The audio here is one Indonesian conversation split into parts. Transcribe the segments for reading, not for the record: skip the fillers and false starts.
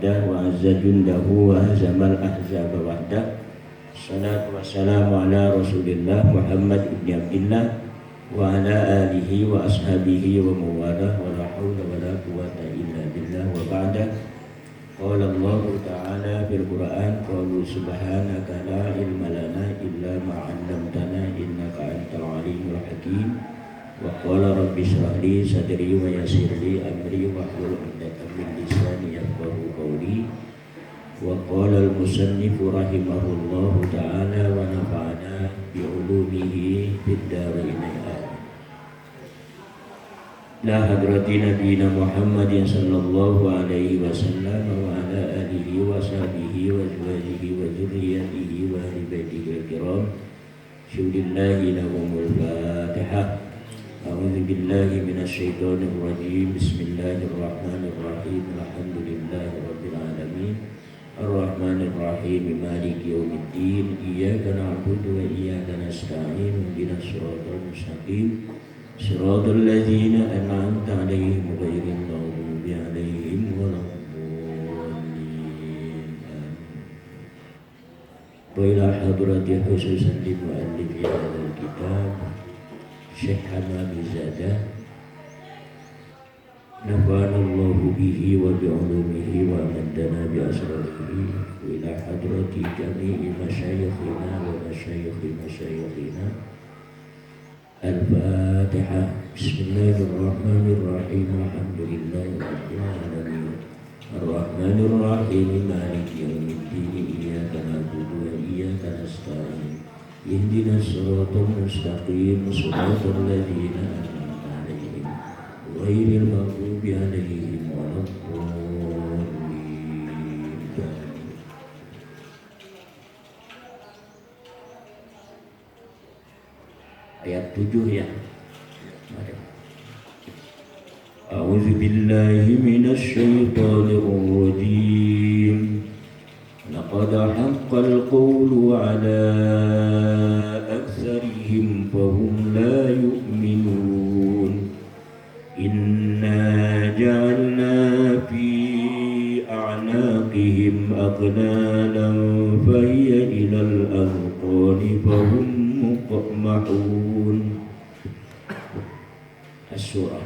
wahdah wa azza jundahu wa hazamal ahzaba wahdah. Salatu wassalamu ala Rasulillah Muhammad ibn Abdillah wa ala alihi wa ashabihi wa mawalah wa la hawla wa la quwwata illa billah wa ba'da. Qala Allah ta'ala fil Qur'an qalu subhanaka la ilma lana illa ma 'allamtana innaka antal alimul hakim. Wa qala rabbi shrah li sadri wa yassir li amri wa hlul 'uqdatam min lisani yafqahu qawli. Wa qala al-musannif rahimahullahu ta'ala wa nafa'ana bi 'ulumihi fid dharain amin. La hadrati nabiyina Muhammadin sallallahu alaihi wasallam wa ala alihi wa sahbihi wa azwajihi wa dzurriyyatihi wa ahli baitihi al-kiram. Syudillahi lahumul Fatihah. A'udzu billahi minasy syaithanir rajim. Bismillahirrahmanirrahim. Alhamdulillahi rabbil alamin. Ar-Rahmanir Rahim. Maliki yaumiddin. Iyyaka na'budu wa iyyaka nasta'in. Ihdinas siratal mustaqim. Shiratal ladzina an'amta 'alaihim ghairil maghdubi 'alaihim waladdallin. Wa ila hadrati khususan li mu'allif hadzal kitab Syekh Hamad Zada nafa'anallahu bihi wa bi'ulumihi wa amaddana bi asrarihi. Wa ila hadrati jami'i masyayikhina wa masyayikhi masyayikhina. Al-Fatihah. Bismillahirrahmanirrahim. Alhamdulillahi rabbil alamin. Ar-Rahmanir Rahim. Maliki yaumiddin. Iyyaka na'budu wa iyyaka nasta'in. Ihdinas siratal mustaqim. Shiratal ladzina an'amta 'alaihim ghairil maghdubi 'alaihim waladdallin. Ayat 7 ya. Mari. A'udzu billahi minasy syaithanir rajim. Laqad haqqal qawlu 'ala aktsarihim fahum la yu'minun. Inna ja'alna fi a'naqihim aghlalan fahiya ilal azqani fahum muqmahun. As-surah.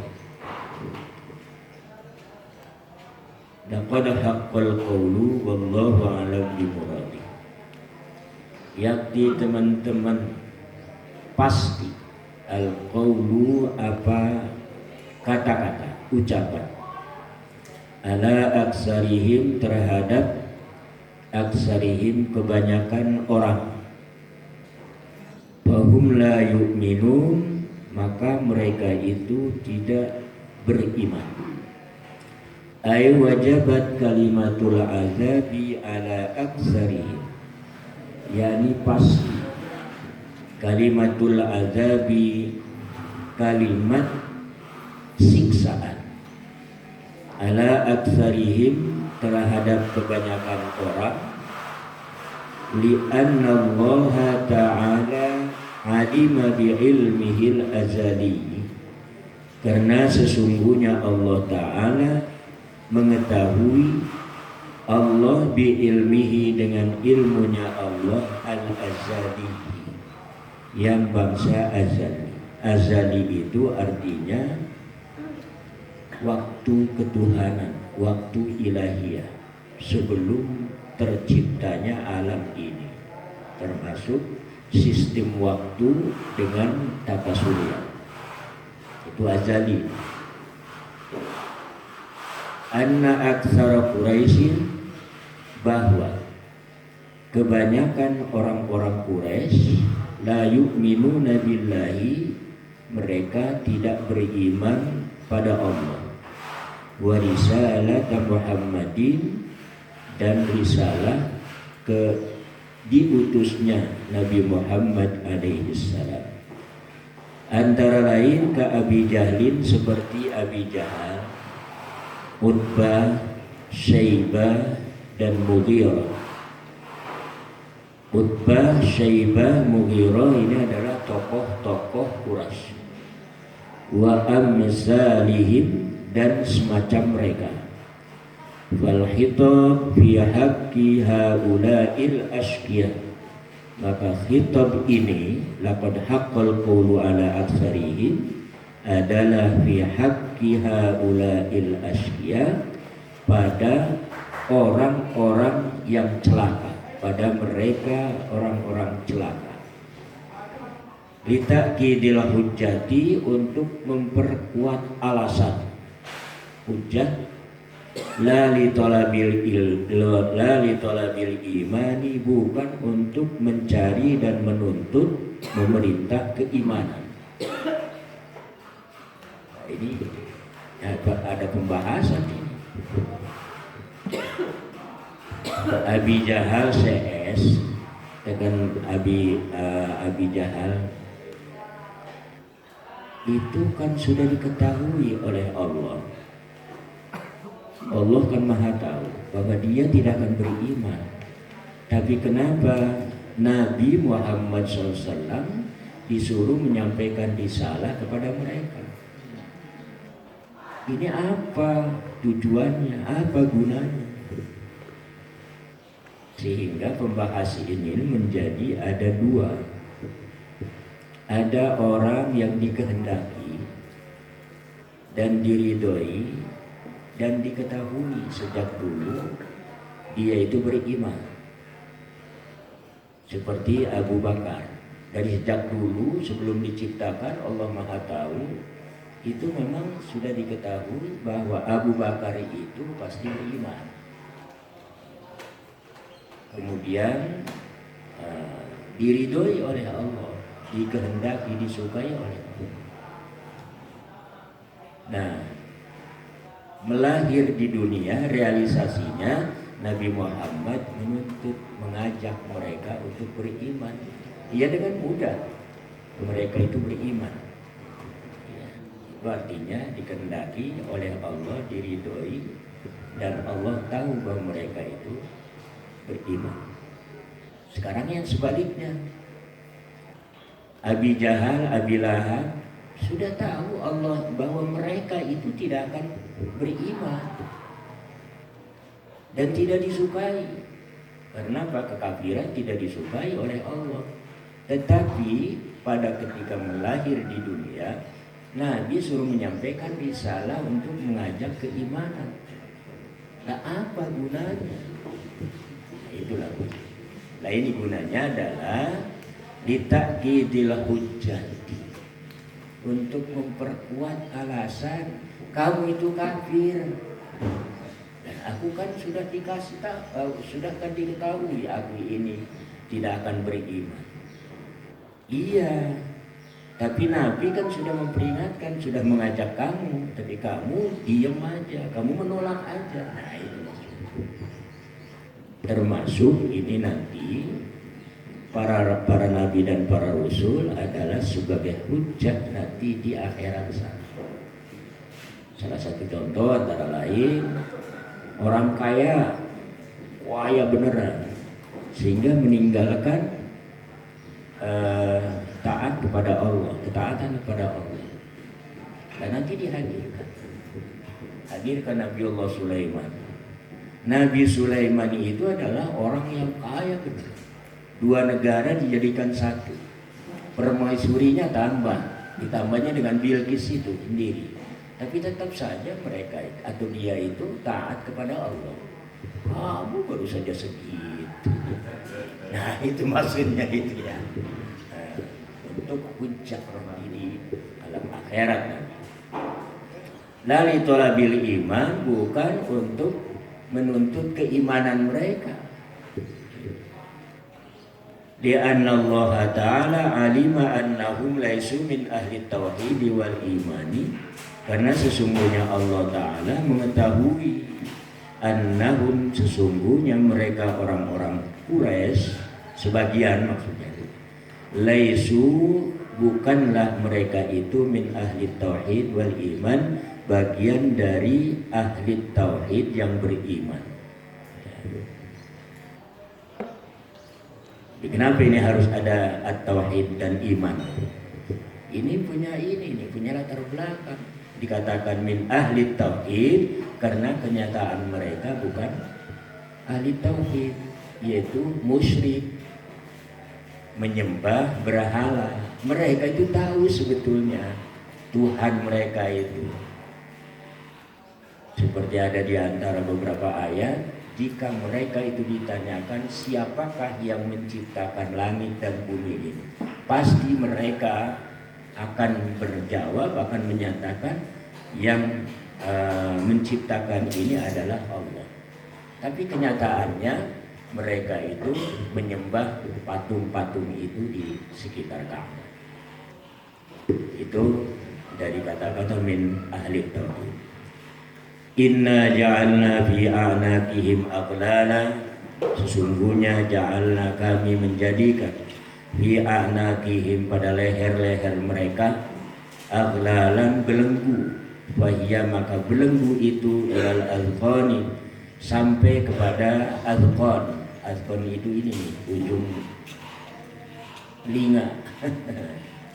Laqad haqqal qawlu wallahu a'lam bimuradi. Yakni teman-teman pasti al-qawlu apa kata-kata ucapan ala aksarihim terhadap aksarihim kebanyakan orang. Fahum la yu'minun, maka mereka itu tidak beriman. Ay wajabat kalimatul azabi ala aksarihim, yakni pasti kalimatul azabi kalimat siksaan ala aksarihim terhadap kebanyakan orang. Li'anna Allah ta'ala alima bi'ilmihil azali, karena sesungguhnya Allah Ta'ala mengetahui, Allah bi'ilmihi dengan ilmunya Allah al-azali yang bangsa azali. Azali itu artinya waktu ketuhanan, waktu ilahiyah, sebelum terciptanya alam ini, termasuk sistem waktu dengan tata surya, itu azali. Anna aktsara Quraisyin, bahwa kebanyakan orang-orang Quraisy la yu'minuna billahi, mereka tidak beriman pada Allah, wa risalat Muhammadin, dan risalah ke diutusnya Nabi Muhammad alaihi salam. Antara lain ke Abi Jahlin, seperti Abi Jahal, Utbah, Syaibah, dan Mughirah. Utbah, Syaibah, Mughirah ini adalah tokoh-tokoh Quraisy. Wa amsalihim, dan semacam mereka. Fal khitab fi haqqi haula'il asqiya, maka khitab ini laqad haqqal qawlu ala aktsarihim adalah fi haqqi haula'il asqiya, pada orang-orang yang celaka, pada mereka orang-orang celaka. Litakidil hujjati, untuk memperkuat alasan hujjah, la li talabil imani, bukan untuk mencari dan menuntut memerintah keimanan. Nah, ini ada pembahasan ini. Abi Jahal CS dengan Abi Jahal itu kan sudah diketahui oleh Allah. Allah kan maha tahu bahwa dia tidak akan beriman. Tapi kenapa Nabi Muhammad SAW disuruh menyampaikan risalah kepada mereka? Ini apa tujuannya? Apa gunanya? Sehingga pembahas ini menjadi ada dua. Ada orang yang dikehendaki dan diridhoi dan diketahui sejak dulu dia itu beriman, seperti Abu Bakar. Dari sejak dulu sebelum diciptakan Allah Maha Tahu, itu memang sudah diketahui bahwa Abu Bakar itu pasti beriman. Kemudian diridhoi oleh Allah, dikehendaki, disukai oleh Allah. Nah, melahir di dunia, realisasinya Nabi Muhammad menuntut, mengajak mereka untuk beriman. Ia dengan mudah mereka itu beriman. Ya, itu artinya dikehendaki oleh Allah, diridhoi, dan Allah tahu bahwa mereka itu beriman. Sekarang yang sebaliknya, Abi Jahal, Abi Lahab sudah tahu Allah bahwa mereka itu tidak akan beriman dan tidak disukai. Karena kekafiran tidak disukai oleh Allah. Tetapi pada ketika melahir di dunia, Nabi suruh menyampaikan risalah untuk mengajak keimanan. Nah, apa gunanya? Nah, itulah. Nah, ini gunanya adalah litakidil hujjati, untuk memperkuat alasan kamu itu kafir. Dan aku kan sudah dikasih tahu, sudah kan diketahui aku ini tidak akan beriman. Iya, tapi Nabi kan sudah memperingatkan, sudah mengajak kamu, tapi kamu diam aja, kamu menolak aja. Nah, itu termasuk ini nanti para nabi dan para rasul adalah sebagai hujjah nanti di akhirat sana. Salah satu contoh antara lain orang kaya beneran, sehingga meninggalkan taat kepada Allah, ketaatan kepada Allah, dan nanti hadirkan Nabiullah Sulaiman. Nabi Sulaiman itu adalah orang yang kaya benar. 2 negara dijadikan satu, permaisurinya ditambahnya dengan Bilqis itu sendiri. Tapi tetap saja mereka atau dia itu taat kepada Allah. Kamu baru saja segitu. Nah, itu maksudnya itu ya. Untuk hujjah ini dalam akhirat nanti. Lali tolabil iman, bukan untuk menuntut keimanan mereka. Lianna Allah Ta'ala alima annahum laisu min ahli tauhid wal imani, karena sesungguhnya Allah Ta'ala mengetahui annahum, sesungguhnya mereka orang-orang Quraisy, sebagian maksudnya, laisu, bukanlah mereka itu min ahli tauhid wal iman, bagian dari ahli tauhid yang beriman. Kenapa ini harus ada at-tauhid dan iman? Ini punya latar belakang. dikatakan min ahli tauhid karena kenyataan mereka bukan ahli tauhid, yaitu musyrik, menyembah berhala. Mereka itu tahu sebetulnya Tuhan mereka itu. Seperti ada di antara beberapa ayat, jika mereka itu ditanyakan siapakah yang menciptakan langit dan bumi ini, pasti mereka akan berjawab, akan menyatakan yang menciptakan ini adalah Allah. Tapi kenyataannya mereka itu menyembah patung-patung itu di sekitar Ka'bah. Itu dari kata-kata min ahli tauhid. Inna ja'alna fi a'naqihim aghlala, sesungguhnya ja'alna kami menjadikan fi a'naqihim pada leher-leher mereka aghlalan belenggu, wahia maka belenggu itu ilal azqani sampai kepada azqan. Azqan itu ini ujung telinga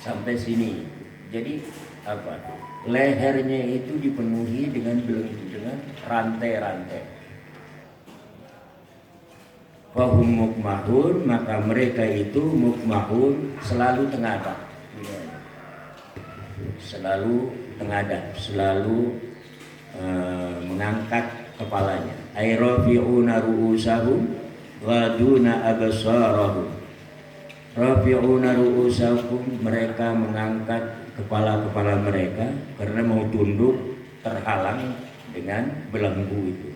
sampai sini. Jadi apa? Lehernya itu dipenuhi dengan belenggu, dengan rantai-rantai. Wahum mukmahun, maka mereka itu mukmahun selalu tengadah, selalu tengadah, selalu mengangkat kepalanya. Ayrafi'una ru'usahum ghaduna absarahum. Rafi'una ru'usahum, mereka mengangkat kepala-kepala mereka karena mau tunduk, terhalang dengan belenggu itu.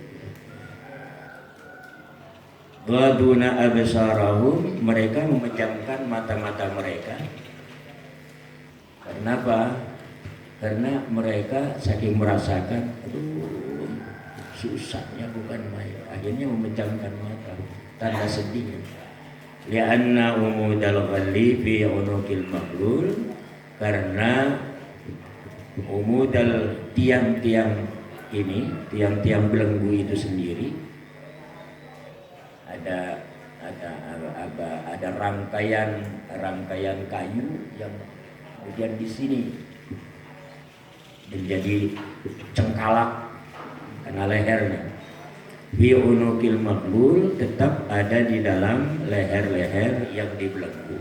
Ghaduna absarahum, mereka memejamkan mata-mata mereka. Kenapa? Karena mereka saking merasakan, aduh, susahnya bukan main. Akhirnya memejamkan mata, tanda sedih. Lianna umudal ghalli fi unuqil maghlul, karena umudal tiang-tiang ini, tiang-tiang belenggu itu sendiri ada rangkaian kayu yang kemudian di sini menjadi cengkalak karena lehernya. Fi unuqil maghlul, tetap ada di dalam leher-leher yang dibelenggu.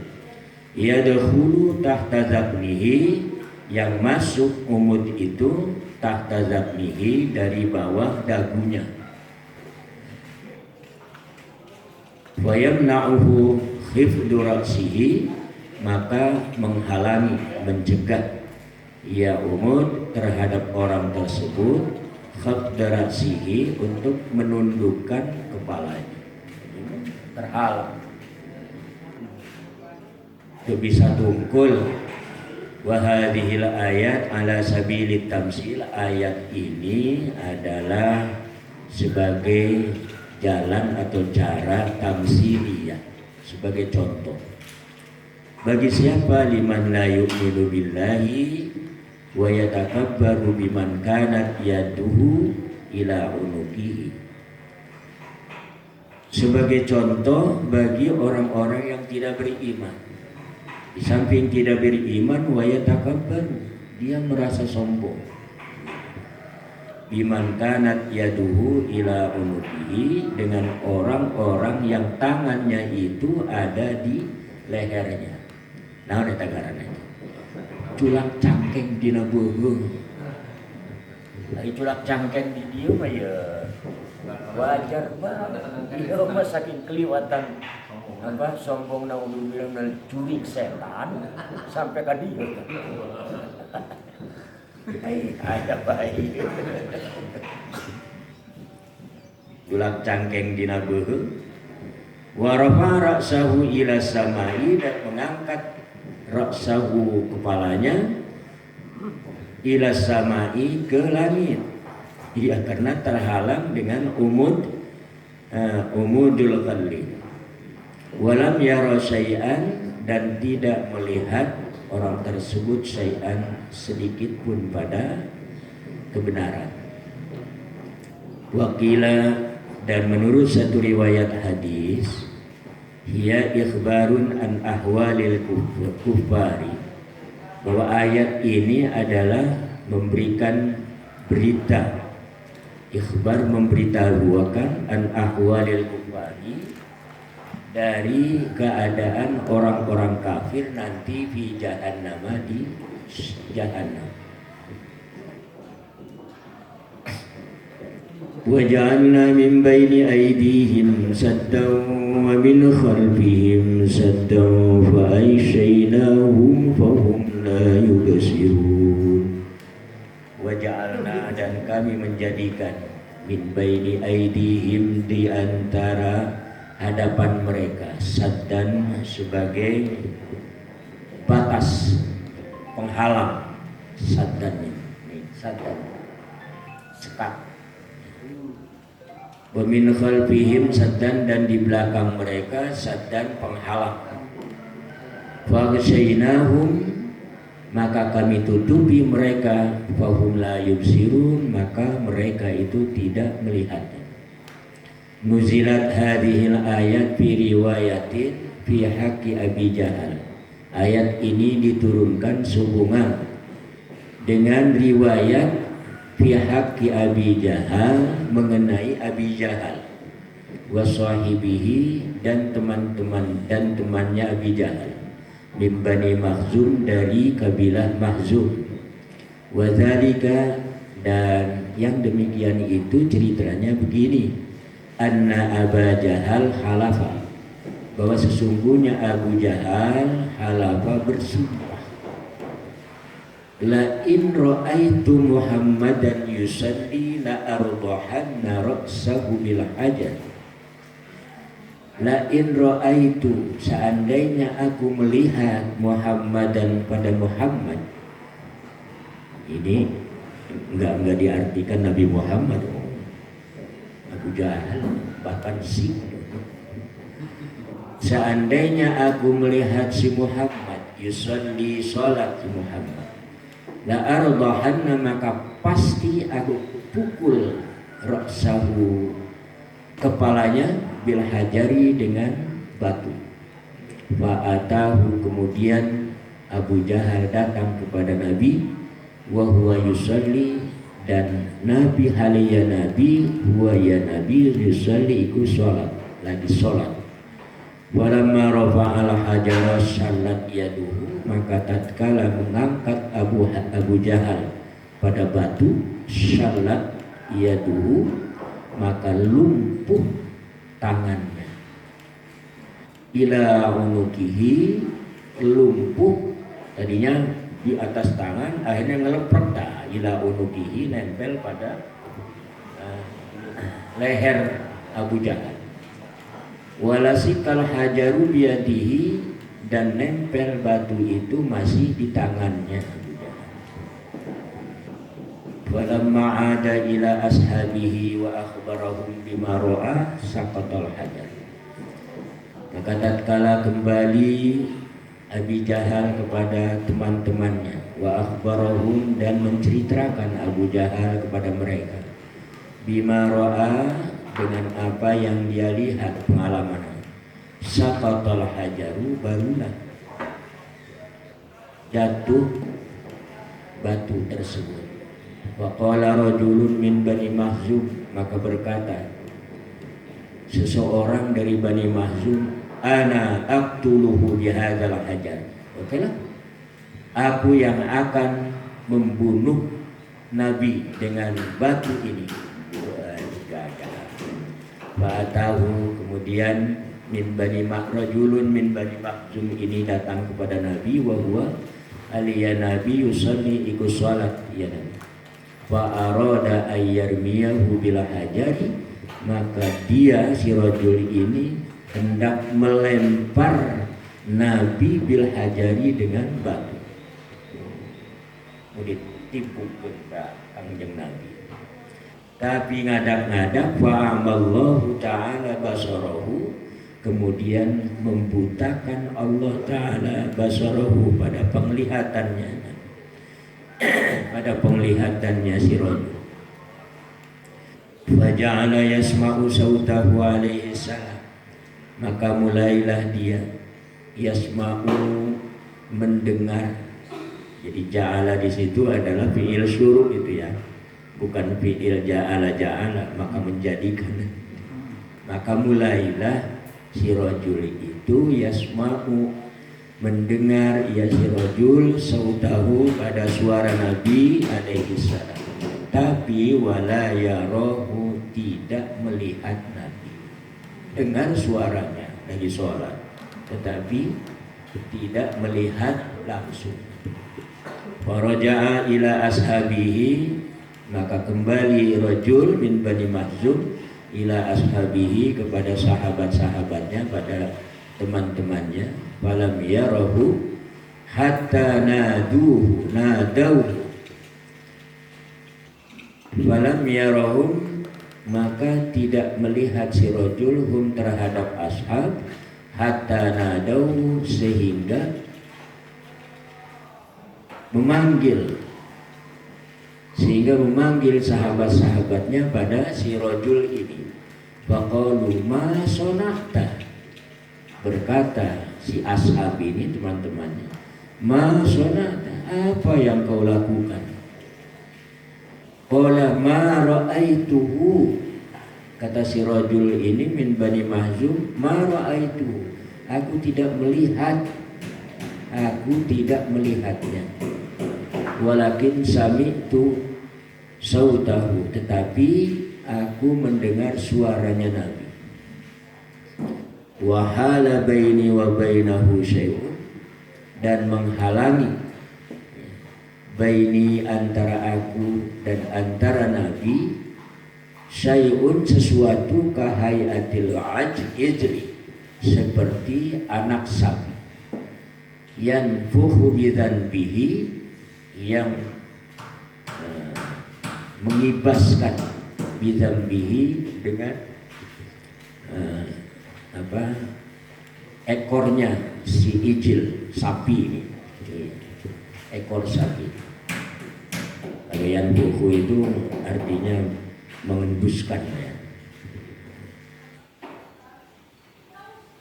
Yadkhulu tahta zabnihi, yang masuk umud itu tahta zabnihi, dari bawah dagunya. Wa yamna'uhu khifdu ra'sihi, maka menghalangi, mencegah ya umud terhadap orang tersebut khifdu ra'sihi, untuk menundukkan kepalanya. Terhalang, itu bisa tungkul. Wa hadhil ayat ala sabilit tamsil, ayat ini adalah sebagai jalan atau cara tamsiliyah, sebagai contoh. Bagi siapa liman la yu'minu billahi wa yatakabbaru biman kanat yaduhu ila unuqihi. Sebagai contoh bagi orang-orang yang tidak beriman. Di samping tidak beriman, wa yatakabbaru, dia merasa sombong. Biman kanat yaduhu ila unuqihi, dengan orang-orang yang tangannya itu ada di lehernya. Nah, ini tagarannya. Culak cangkeng dina beuheung. Ari culak cangkeng di dieu mah ya wajar banget. Ieu mah saking keliwatan apa sombong naudzubillah curik setan sampai ka dieu. Ada baik. Culak cangkeng dina beuheung. Wa rafa ra'sahu ila samai, dan mengangkat ra'sahu, kepalanya, ila samai, ke langit. Iya, karena terhalang dengan umudul qalbi. Walam yara syai'an, dan tidak melihat orang tersebut syai'an, sedikit pun pada kebenaran. Waqila, dan menurut satu riwayat hadis, hiya ikhbarun an ahwalil kuffari, bahwa ayat ini adalah memberikan berita, ikhbar memberitahukan an ahwalil kufari, dari keadaan orang-orang kafir nanti fi jahannam, di jahannam. Wa ja'alna min baini aydihim saddan wa min khalfihim saddan fa ayshaynahum fa hum la yubsirun. Wa ja'alna, dan kami menjadikan min baini aydihim, di antara hadapan mereka, saddan sebagai batas penghalang, saddan ini saddan sekat. Wa min khalfihim saddan, dan di belakang mereka saddan penghalang. Fa ghasyaynahum, maka kami tutupi mereka, fahum la yubsirun, maka mereka itu tidak melihat. Nuzilat hadhil ayat fi riwayatin fi haqqi Abi Jahal. Ayat ini diturunkan sehubungan dengan riwayat fi haqqi Abi Jahal, mengenai Abi Jahal, wa sahibihi, dan teman-teman dan temannya Abi Jahal, min Bani Makhzum, dari kabilah Makhzum. Wa dzalika, dan yang demikian itu ceritanya begini, anna Aba Jahal halafa, bahwa sesungguhnya Abu Jahal halafa bersumpah, la in ra'aitu Muhammadan yusalli la ardahanna ra'sahu bil hajar. La in ra'aitu, seandainya aku melihat Muhammadan pada Muhammad, ini enggak diartikan Nabi Muhammad, Abu Jahal, bahkan seandainya aku melihat si Muhammad yusalli, salat si Muhammad, la ardahanna, maka pasti aku pukul ra'sahu, kepalanya, bil hajari, dengan batu. Fa'atahu, kemudian Abu Jahal datang kepada Nabi, wa huwa yusalli, dan Nabi haliya Nabi, huwa ya Nabi yusalli, iku sholat, lagi sholat. Walamma rafa'al hajara salat yaduhu, maka tatkala mengangkat Abu Jahal pada batu, salat yaduhu, maka lumpuh tangannya. Ila unukihi, lumpuh, tadinya di atas tangan, akhirnya ngelepek, ila unukihi, nempel pada leher Abu Jahal. Walasikal hajaru biyadihi, dan nempel batu itu masih di tangannya Abu Jahal. Walamma ada ila ashabihi wa akhbarahum bima ra'a saqatal hajar. Maka tatkala kembali Abi Jahal kepada teman-temannya, wa akhbarahum, dan menceritakan Abu Jahal kepada mereka, bima ra'a, dengan apa yang dia lihat, pengalaman, saqatal hajaru, barulah jatuh batu tersebut. Wa qala rajulun min Bani Makhzum, maka berkata seseorang dari Bani Makhzum, ana aqtuluhu bihadzal hajar. Okelah, aku yang akan membunuh Nabi dengan batu ini. Fa'atahu, kemudian min Bani rajulun min Bani Makhzum ini datang kepada Nabi, wa huwa aliya Nabi yusalli, iku salat ya Nabi. Fa arada ayyarmiyahu bil hajari, maka dia, si rajul ini, hendak melempar Nabi bil hajari, dengan batu. Mau ditipu ke kanjeng Nabi. Tapi ngadak-ngadak, fa'amallahu ta'ala basarahu, kemudian membutakan Allah ta'ala basarahu, pada penglihatannya, pada penglihatannya si rajul. Faja'ala yasma'u sautahu alaihi salam, maka mulailah dia yasma'u, mendengar, Jadi ja'ala di situ adalah fi'il syuru itu ya, bukan fi'il ja'ala maka menjadikan. Maka mulailah si rajul itu yasma'u, mendengar ya si rajul sautahu pada suara Nabi alaihi salam, tapi wala yarahu, tidak melihat Nabi. Dengar suaranya lagi sholat tetapi tidak melihat langsung. Faraja'a ila ashabihi, maka kembali rajul min Bani Makhzum ila ashabihi, kepada sahabat-sahabatnya, pada teman-temannya. Falam yarahu hatta nadauhu, falam yarahum, maka tidak melihat si rajul hum terhadap ashab, hatta nadauhu, sehingga memanggil sahabat-sahabatnya pada si rajul ini. Faqalu ma sonahta, berkata si ashab ini, teman-temannya, ma sonahta, apa yang kau lakukan? Qala ma ra'aituhu, kata si rajul ini min Bani Makhzum, ma ra'aituhu, aku tidak melihatnya. Walakin sami'tu sautahu, tetapi aku mendengar suaranya Nabi. Wa hala baini wa bainahu syai'un, dan menghalangi baini, antara aku dan antara Nabi, syai'un, sesuatu, kahayatil ijri, seperti anak sapi, yanfuhu bidzanbihi, yang mengibaskan bidzanbihi, dengan ekornya si ijil, sapi ini, ekor sapi. Bagian buku itu artinya mengembuskan ya.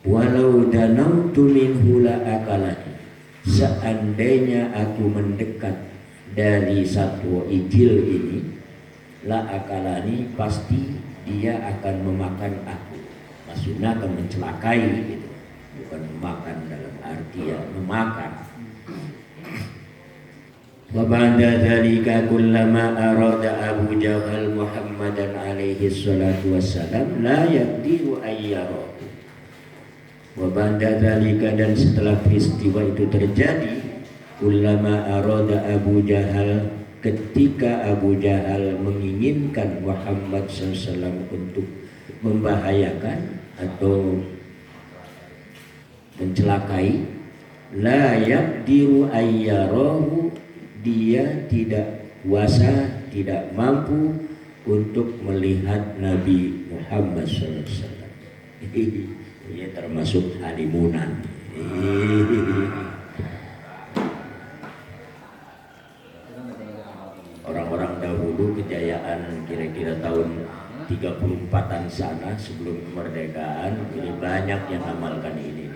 Walau danautu minhu la akalani, seandainya aku mendekat dari satwa ijil ini, la akalani, pasti dia akan memakan aku. Maksudnya akan mencelakai gitu, bukan memakan dalam arti ya memakan. Wa ba'da dzalika kullama arada Abu Jahal Muhammadan alaihi salatu wassalam la yaqdiru ayyara. Wa ba'da dzalika, dan setelah peristiwa itu terjadi, kullama arada Abu Jahal, ketika Abu Jahal menginginkan Muhammad SAW untuk membahayakan atau mencelakai, la yaqdiru ayyarahu, dia tidak kuasa, tidak mampu untuk melihat Nabi Muhammad SAW. Ini termasuk halimunan. Orang-orang dahulu kejayaan kira-kira tahun 34-an sana sebelum kemerdekaan, ini banyak yang amalkan ini.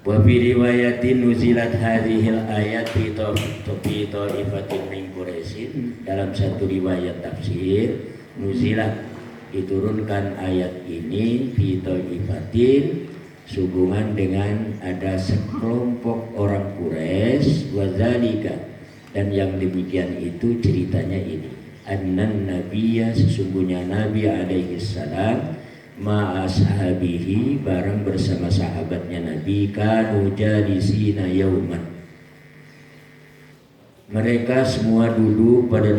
Wa fi riwayatin nuzilat hadhil ayat fi ta'ifatin min Quraisy, dalam satu riwayat tafsir, nuzilat, diturunkan ayat ini fi ta'ifatin, sehubungan dengan ada sekelompok orang Quraisy, wa dzalika, dan yang demikian itu ceritanya ini, annan nabiyya, sesungguhnya Nabi alaihi salam, ma'ashabihi, bareng bersama sahabatnya Nabi, kanu jalisina yauman, mereka semua duduk pada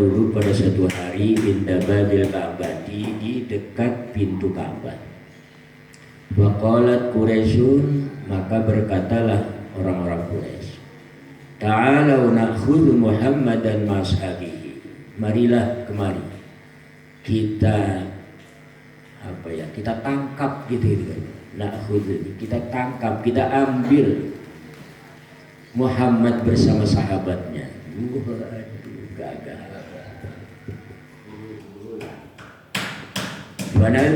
suatu hari, inda babil Ka'bati, di dekat pintu Ka'bah. Waqalat Quraisyun, maka berkatalah orang-orang Quraisy, ta'alau na'khudhu Muhammadan ma'ashabihi, marilah kemari kita kita tangkap gitu. Na'khudhu, kita tangkap, kita ambil Muhammad bersama sahabatnya. Gagal.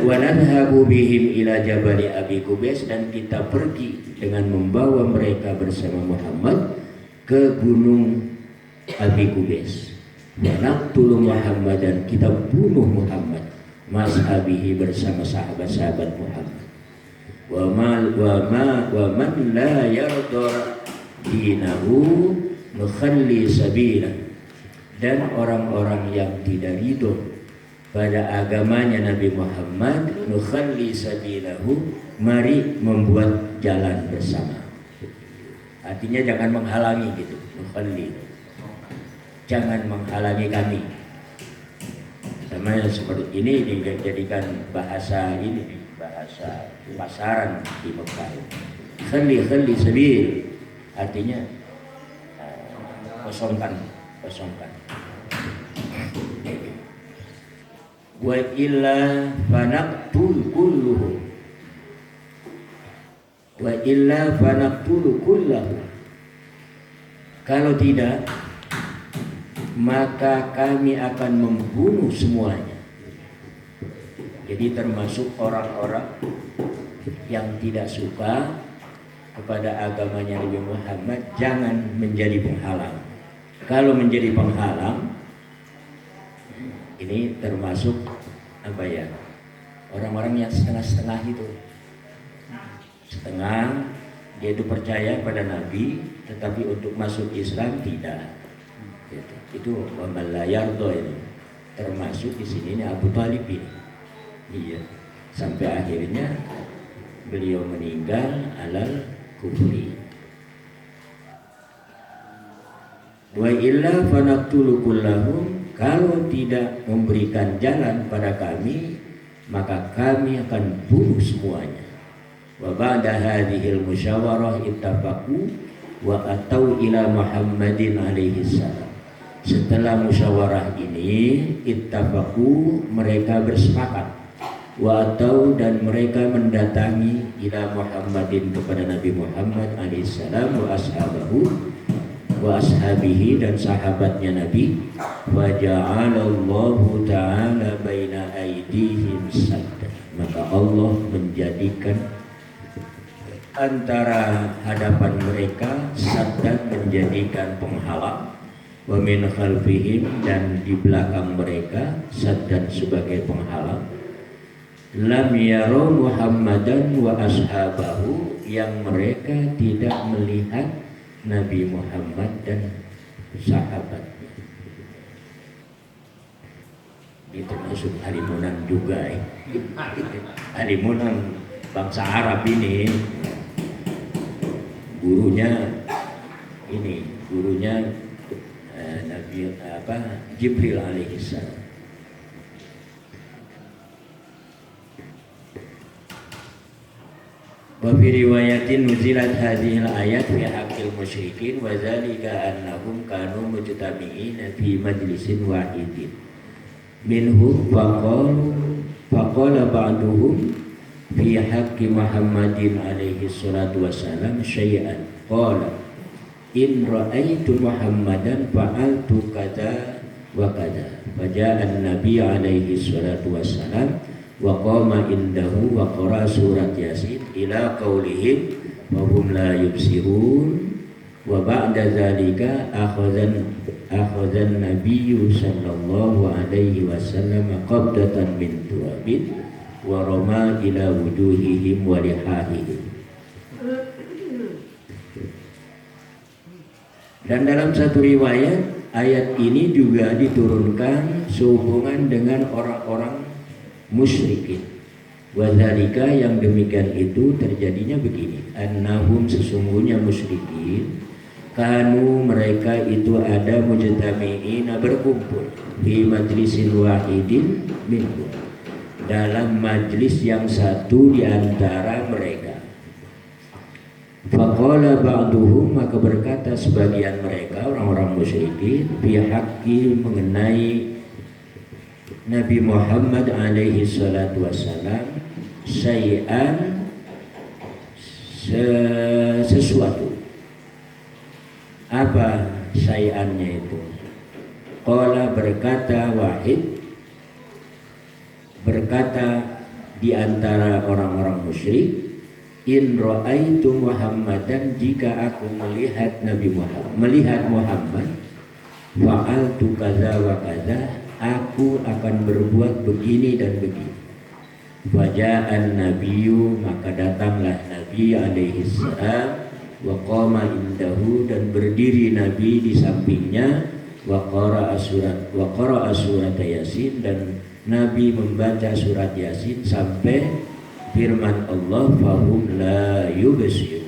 Wa nadhhabu bihim ila jabali Abi Qubais, dan kita pergi dengan membawa mereka bersama Muhammad ke gunung Abi Qubais. Wa naqtulu Muhammadan, kita bunuh Muhammad mashabihi bersama sahabat-sahabat Muhammad. Wa man la yarda dinahu nukhalli sabila, dan orang-orang yang tidak ridho pada agamanya Nabi Muhammad, nukhalli sabilahu, mari membuat jalan bersama. Artinya jangan menghalangi gitu, nukhalli, jangan menghalangi kami. Sama seperti ini dijadikan bahasa ini, bahasa pasaran di Mekah. Khalli sabil, artinya kosongkan. Wa illa fanaqtul kulluhu, wa illa fanaqtul kullahu, kalau tidak maka kami akan membunuh semuanya. Jadi termasuk orang-orang yang tidak suka kepada agamanya Nabi Muhammad, jangan menjadi penghalang. Kalau menjadi penghalang, ini termasuk apa ya, orang-orang yang setengah-setengah itu. Setengah dia itu percaya pada Nabi, tetapi untuk masuk Islam tidak. Itu Wamallayardo ini. Termasuk di sini ini Abu Thalib ini. Iya. Sampai akhirnya beliau meninggal alal kufri. Wa illa fanaqtulu kullahum, kalau tidak memberikan jalan pada kami, maka kami akan bunuh semuanya. Wa ba'da hadhil musyawarah ittafaqu wa atau ila Muhammadin alaihi salam. Setelah musyawarah ini, ittafaqu, mereka bersepakat, wa atau, dan mereka mendatangi ila Muhammadin, kepada Nabi Muhammad alaihi salam, wa ashabahu, wa ashabihi, dan sahabatnya Nabi. Wa ja'alallahu ta'ala baina aydihim sadda, maka Allah menjadikan antara hadapan mereka saddan, menjadikan penghalang, wa min khalfihim, dan di belakang mereka saddan, sebagai penghalang. Lam yaro Muhammadan wa ashabahu, yang mereka tidak melihat Nabi Muhammad dan sahabatnya. Itu termasuk halimunan juga halimunan bangsa Arab ini. Gurunya Nabi Jibril alaihissalam. Wa fi riwayatin nuzilat hadhil ayat fi haqqil musyrikin wa dzalika annahum kanu mujtami'ina fi majlisin wahidin minhum faqala ba'duhum fi haqqi Muhammadin alaihi salatu wassalam syai'an qala in ra'aitu Muhammadan fa'altu kadza wa kadza faja'an nabi alaihi salatu wassalam wa qama indahu wa qara surat Yasin ila qaulihim wa hum la yubsirun wa ba'da dzalika akhadhan nabiyyu sallallahu alaihi wasallam qabdatan min turabin wa rama ila wujuhihim wa lihahihim. Dan dalam satu riwayat, ayat ini juga diturunkan sehubungan dengan orang-orang musyrikin. Wadzalika, yang demikian itu terjadinya begini, annahum, sesungguhnya musyrikin, kanu, mereka itu ada mujtami'ina, berkumpul, di majlisin wahidin minhum, dalam majlis yang satu di antara mereka. Faqala ba'duhum, maka berkata sebagian mereka, orang-orang musyrikin, fi haqqi, mengenai Nabi Muhammad alaihi salatu wassalam, syai'an, sesuatu, Apa syai'annya itu? Qala berkata wahid, berkata di antara orang-orang musyrik, in ra'aitu Muhammadan, jika aku melihat Muhammad fa'altu kaza wa kaza, aku akan berbuat begini dan begini. Faja'an nabiyyu, maka datanglah Nabi alaihi salam, wa qama indahu, dan berdiri Nabi di sampingnya, wa qara'a surat Yasin, dan Nabi membaca surat Yasin sampai firman Allah, fahum la yubsirun.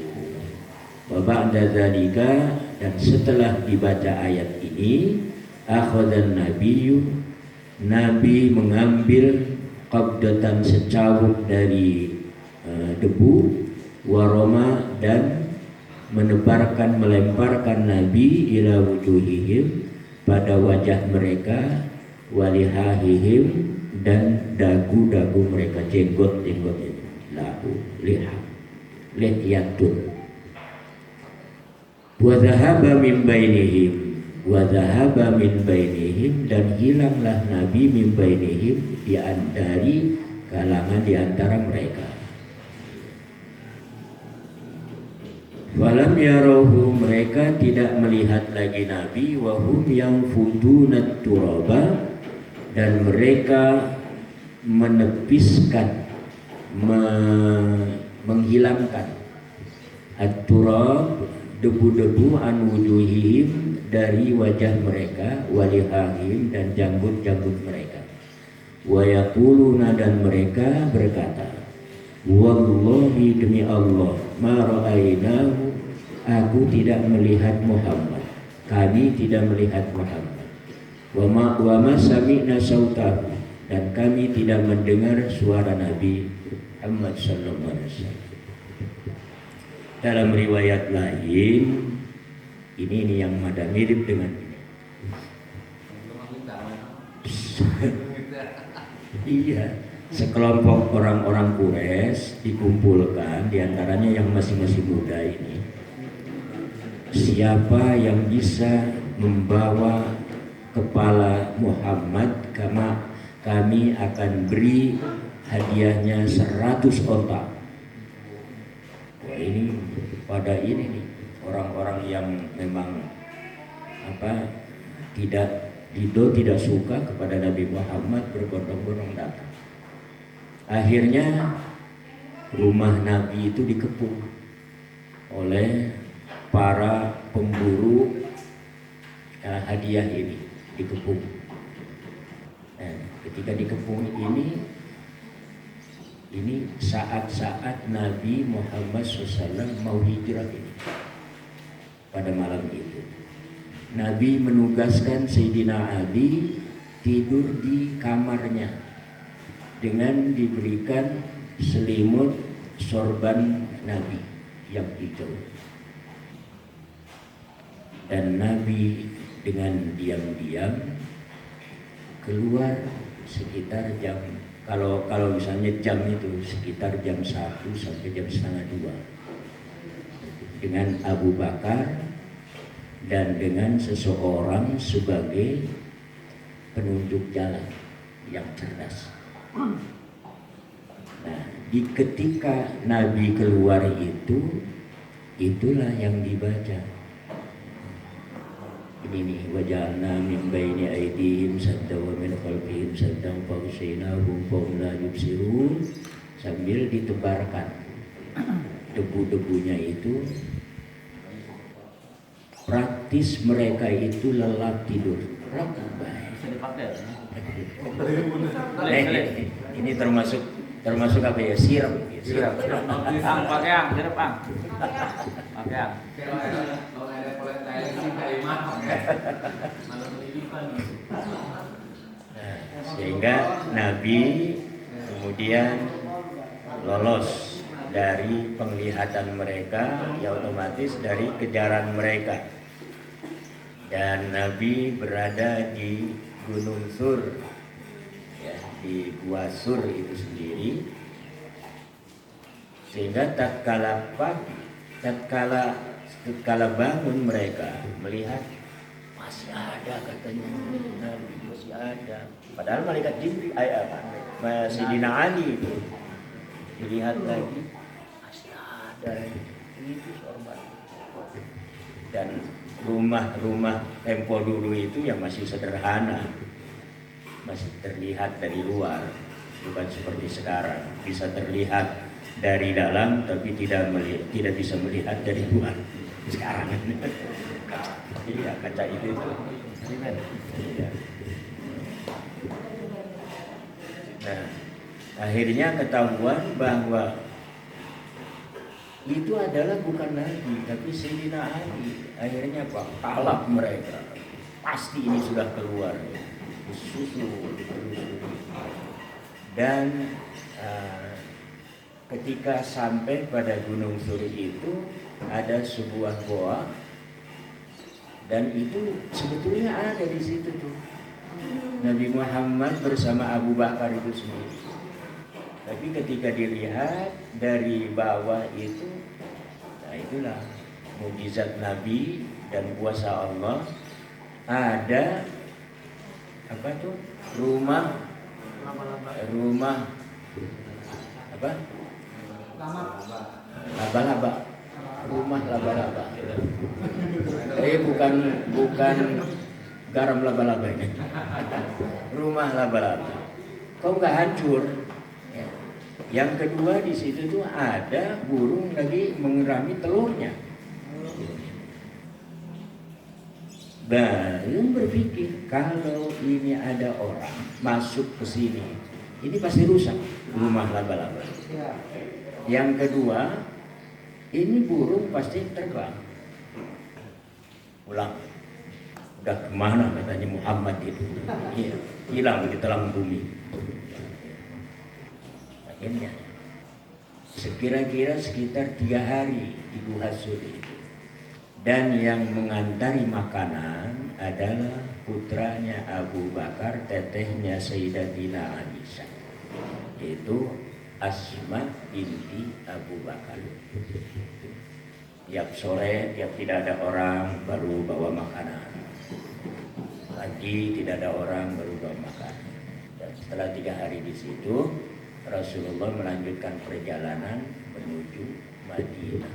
Wa ba'da dzalika, dan setelah dibaca ayat ini, akhadhan nabiyyu, Nabi mengambil qabdatan secabut dari debu, waroma, dan melemparkan Nabi ila wujuhihim, pada wajah mereka, walihahihim, dan dagu-dagu mereka, jenggot itu, lahu lihyatun, wa dhahaba min bainihim, dan hilanglah Nabi min bainihim, dari kalangan di antara mereka. Walam yarauhu, mereka tidak melihat lagi Nabi, wahum yanfudunat turaba, dan mereka menepiskan, menghilangkan at-turab, debu-debu, an wujuhihim, dari wajah mereka, walihahim, dan janggut-janggut mereka. Wa yaquluna, dan mereka berkata, wallahi, demi Allah, ma ra'ainahu, aku tidak melihat Muhammad, kami tidak melihat Muhammad. Wa ma sami'na sautahu, dan kami tidak mendengar suara Nabi Muhammad sallallahu alaihi wasallam. Dalam riwayat lain, ini yang ada mirip dengan ini. Iya, sekelompok orang-orang Quraisy dikumpulkan, diantaranya yang masih muda ini. Siapa yang bisa membawa kepala Muhammad, kami akan beri hadiahnya 100 onta. Wah, ini pada ini nih, orang-orang yang memang tidak suka kepada Nabi Muhammad berbondong-bondong datang. Akhirnya rumah Nabi itu dikepung oleh para pemburu hadiah ini, dikepung. Ketika dikepung ini saat-saat Nabi Muhammad SAW mau hijrah ini. Pada malam itu Nabi menugaskan Sayyidina Ali tidur di kamarnya dengan diberikan selimut sorban Nabi yang hijau. Dan Nabi dengan diam-diam keluar sekitar jam, kalau misalnya jam itu sekitar jam 1 sampai jam setengah 2, dengan Abu Bakar dan dengan seseorang sebagai penunjuk jalan yang cerdas. Nah, ketika Nabi keluar itulah yang dibaca. Ini nih, wajalna min baini aydihim sadda wa min khalfihim sadda fa usaynahum fa hum la yubsirun, sambil ditebarkan debu-debunya itu. Praktis mereka itu lelap tidur. Ini termasuk apa ya? Siram. Pakai yang, siram Bang. Pakai yang. Sehingga Nabi kemudian lolos dari penglihatan mereka, ya otomatis dari kejaran mereka. Dan Nabi berada di Gunung Sur, ya, di Gua Sur itu sendiri. Sehingga tatkala Kala bangun mereka melihat masih ada katanya, masih ada. Padahal malaikat Jibril, Sayyidina Ali itu dilihat lagi masih ada. Itu hormat. Dan rumah tempo dulu itu yang masih sederhana, masih terlihat dari luar, bukan seperti sekarang bisa terlihat dari dalam tapi tidak bisa melihat dari luar sekarang. Iya, kaca itu iya. Nah, akhirnya ketahuan bahwa itu adalah bukan lagi tapi Sayyidina Ali. Akhirnya kalah mereka, pasti ini sudah keluar, dan ketika sampai pada Gunung Suri itu ada sebuah goa, dan itu sebetulnya ada di situ tuh Nabi Muhammad bersama Abu Bakar itu sendiri. Tapi ketika dilihat dari bawah itu, nah itulah mukjizat Nabi dan kuasa Allah. Ada apa tuh? Rumah apa? Laba-laba. Rumah laba-laba. Bukan garam laba-laba ini. Rumah laba-laba. Kok nggak hancur? Ya. Yang kedua di situ tuh ada burung lagi mengerami telurnya. Baru berpikir kalau ini ada orang masuk ke sini, ini pasti rusak rumah laba-laba. Yang kedua, ini burung pasti terbang pulang. Udah kemana katanya Muhammad itu? Iya, hilang di telan bumi. Akhirnya sekira-kira sekitar 3 hari di Gua Suri. Dan yang mengantari makanan adalah putranya Abu Bakar, tetehnya Sayyidatina Aisyah, yaitu Asma binti Abu Bakar. Tiap sore, tiap tidak ada orang, baru bawa makanan. Lagi tidak ada orang, baru bawa makanan. Dan setelah 3 hari di situ, Rasulullah melanjutkan perjalanan menuju Madinah.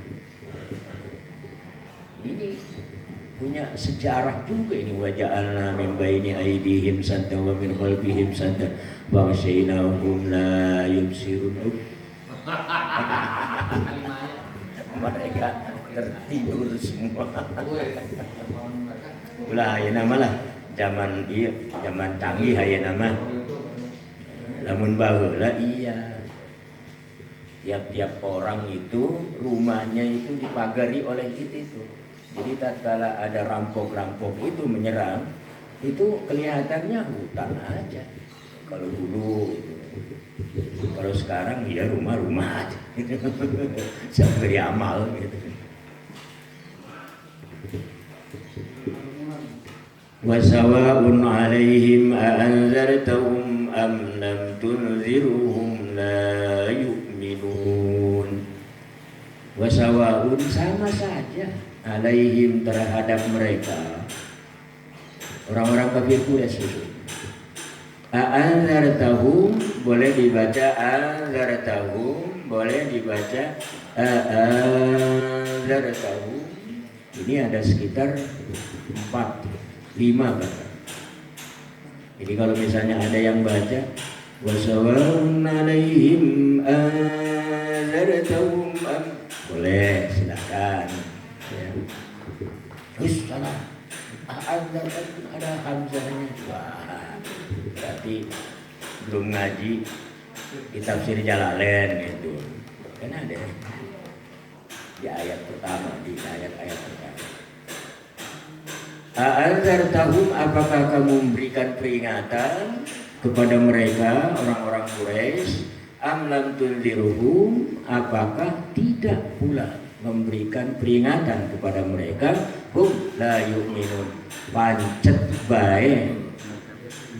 Ini punya sejarah juga ini. Waja'alna min baini aydihim sadda wa min khalfihim sadda wa ghasyinahum la yubsirun. Mereka tertidur semua. Ulah aya nama lah zaman canggih aya nama. Lamun baheula iya. Tiap-tiap orang itu rumahnya itu dipagari oleh itu. Jadi tatkala ada rampok-rampok itu menyerang, itu kelihatannya hutan aja. Kalau dulu, kalau sekarang ya rumah-rumah aja. Sampai amal gitu. Wa sawa'un 'alaihim a'anzartahum am lam tunzirhum la yu'minun. Wa sawa'un, sama saja, alaihim, terhadap mereka orang-orang kafir Quraisy itu. A'anzartahum boleh dibaca anzartahum, boleh dibaca a'anzartahum. Ini ada sekitar 4-5 bahkan. Jadi kalau misalnya ada yang baca wasawa'un alaihim anzartahum, boleh, silakan. Ya. Terus salah, ada hamzahnya. Wah, berarti belum ngaji di tafsir Jalalain gitu. Kan ada di ayat pertama, di ayat-ayat pertama. A'anzartahum, apakah kamu memberikan peringatan kepada mereka orang-orang Quraisy? Am lam tunzirhum, apakah tidak pula memberikan peringatan kepada mereka? Hum la yu'minun, pancet bae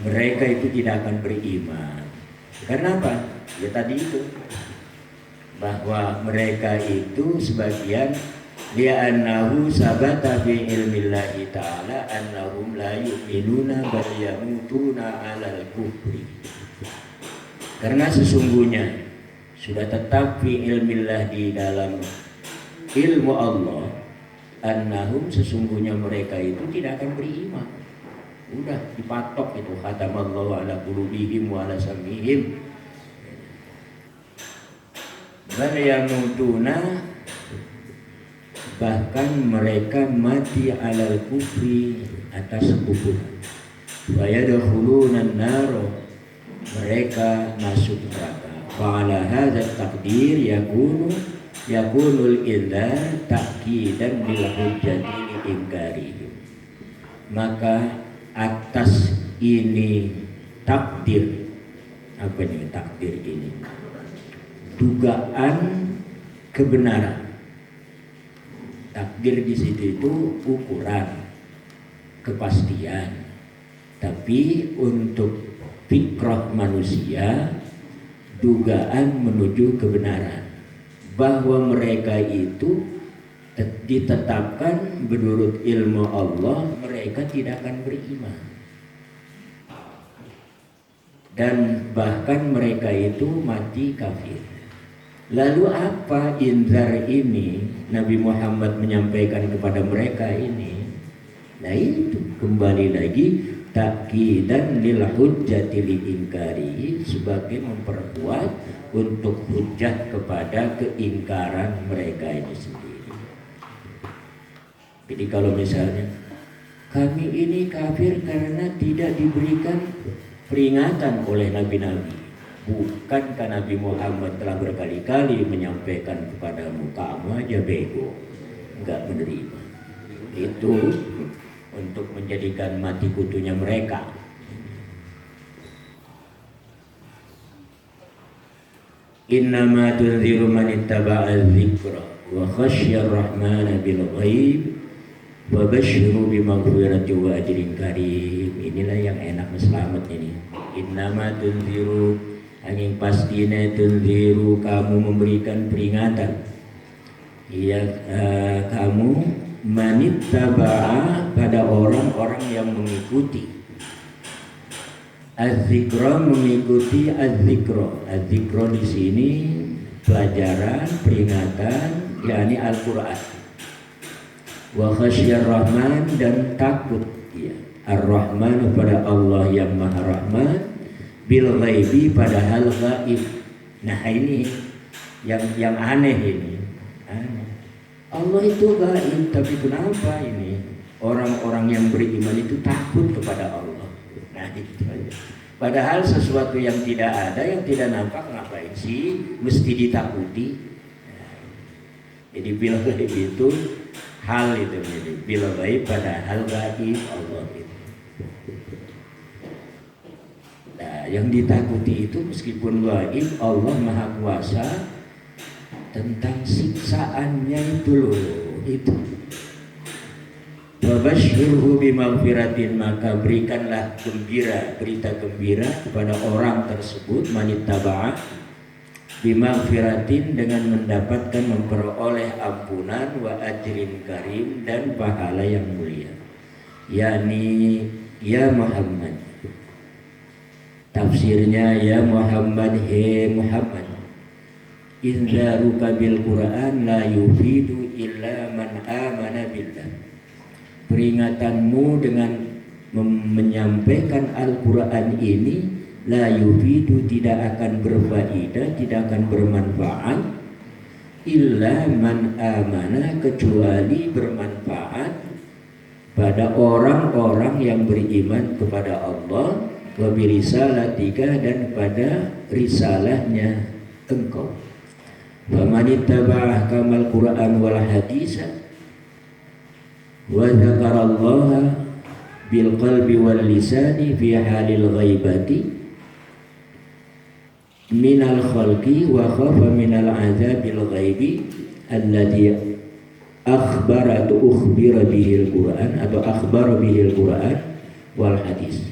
mereka itu tidak akan beriman. Karena apa? Ya tadi itu, bahwa mereka itu sebagian li'annahu sabata fi ilmillahi ta'ala annahum la yu'minuna bal yamutuna 'alal kufri. Karena sesungguhnya sudah tetap fi ilmillah, di dalam ilmu Allah, annahum sesungguhnya mereka itu tidak akan beriman. Udah dipatok itu, khatamallahu ala qulubihim wa ala sam'ihim. Bal yamutuna, bahkan mereka mati alal kufri, atas kufur. Wa yadkhuluna an-nar, mereka masuk neraka. Fa'ala hadza taqdir yakunul indzar ta'kidan lil hujjati li ingkarihim. Maka atas ini takdir, apa ini takdir ini? Dugaan kebenaran. Takdir di situ itu ukuran, kepastian. Tapi untuk fikrah manusia, dugaan menuju kebenaran, bahwa mereka itu ditetapkan menurut ilmu Allah mereka tidak akan beriman, dan bahkan mereka itu mati kafir. Lalu apa inzar ini Nabi Muhammad menyampaikan kepada mereka ini? Nah itu kembali lagi ta'kidan lil hujjati li ingkari, sebagai memperkuat untuk hujjah kepada keingkaran mereka ini sendiri. Jadi kalau misalnya kami ini kafir karena tidak diberikan peringatan oleh nabi-nabi, bukankah Nabi Muhammad telah berkali-kali menyampaikan kepadamu, kamu aja bego, enggak menerima. Itu untuk menjadikan mati kutunya mereka. Innama tunziru man ittaba'a dzikra wa khasyar rahmana bil ghaib wa basyyiru bimaghfiratin wa ajrin karim. Inilah yang enak selamat ini. Innama tunziru, angin pastinya tunziru, kamu memberikan peringatan. Iya, kamu manittaba'a, pada orang-orang yang mengikuti az-zikra, mengikuti az-zikra. Az-zikra di sini pelajaran, peringatan, yakni Al-Qur'an. Wa khasyar rahman, dan takut ya, ar-rahman pada Allah yang maha rahman, bil ghaibi, pada hal gaib. Nah ini yang aneh ini. Aneh. Allah itu gaib, tapi kenapa ini orang-orang yang beriman itu takut kepada Allah? Nah itu aja. Padahal sesuatu yang tidak ada, yang tidak nampak, ngapain sih mesti ditakuti? Nah, jadi bil gaib itu hal itu, jadi bil gaib pada hal gaib Allah itu. Nah, yang ditakuti itu meskipun gaib, Allah maha kuasa tentang siksaannya itu loh, itu. Wabasyirhu bimaghfiratin, maka berikanlah gembira, berita gembira kepada orang tersebut, manittaba'a, bimaghfiratin, dengan mendapatkan, memperoleh ampunan, wa ajrin karim, dan pahala yang mulia. Yani ya Muhammad, tafsirnya ya Muhammad, he Muhammad, inzaruka bil Qur'an la yufidu illa man amana billah. Peringatanmu dengan menyampaikan Al-Qur'an ini, la yufidu, tidak akan berfaedah, tidak akan bermanfaat, illa man amana, kecuali bermanfaat pada orang-orang yang beriman kepada Allah, wa birisalatika, dan pada risalahnya engkau. Famanittaba'ah kamal Qur'an wal hadisa wa dzakarallaha bil qalbi wal lisani fi halil ghaibati minal khalqi wa khafa minal azabil ghaibi alladhi ukhbira bihil Qur'an, atau akhbara bihil Qur'an wal hadis.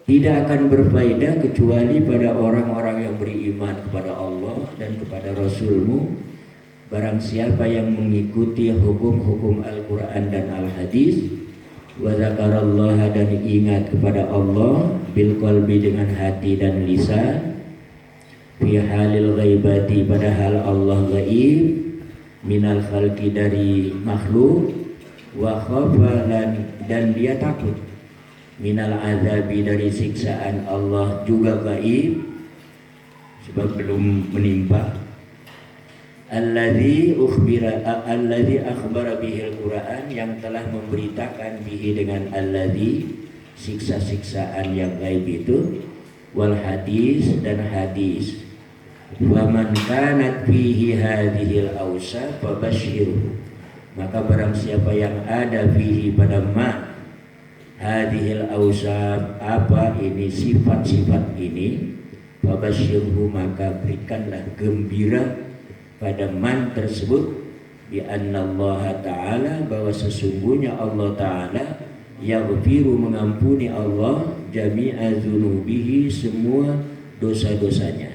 Tidak akan berfaedah kecuali pada orang-orang yang beriman kepada Allah dan kepada Rasulmu, barang siapa yang mengikuti hukum-hukum Al-Quran dan Al-Hadis, wa zakarallaha dan ingat kepada Allah bil qalbi dengan hati dan lisan, fi halil ghaibati pada hal Allah gaib, minal khalqi dari makhluk, wa khafa dan dia takut, minal azabi dari siksaan Allah juga gaib sebab belum menimpa. Alladzi akhbara bihil Quran, yang telah memberitakan bihi dengan alladzi siksa-siksaan yang gaib itu, wal hadis dan hadis. Wa man kanat fihi hadhil awsaf fabashshirhu, maka barang siapa yang ada fihi pada ma hadhil awsaf, apa ini sifat-sifat ini, fabashshirhu maka berikanlah gembira pada man tersebut, bi annallaha ta'ala bahwa sesungguhnya Allah Ta'ala yaghfiru mengampuni Allah jami'a dzunubihi semua dosa-dosanya,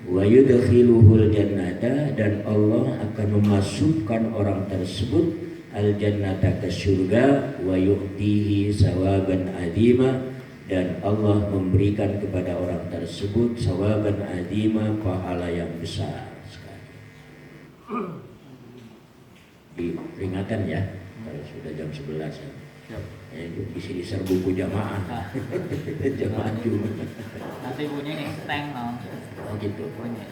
wa yudkhiluhul jannata dan Allah akan memasukkan orang tersebut al jannata ke surga, wa yu'tihi sawaban azima dan Allah memberikan kepada orang tersebut sawaban azima pahala yang besar. Diperingatkan ya kalau sudah jam 11 ya. Di sini serbu jamaah. Jamaah juga. Nanti bunyi teng oh gitu. bunyi.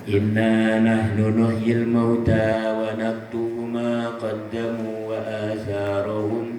Inna nahnu nuhyil mauta wa naktubu ma qaddamu wa atharahum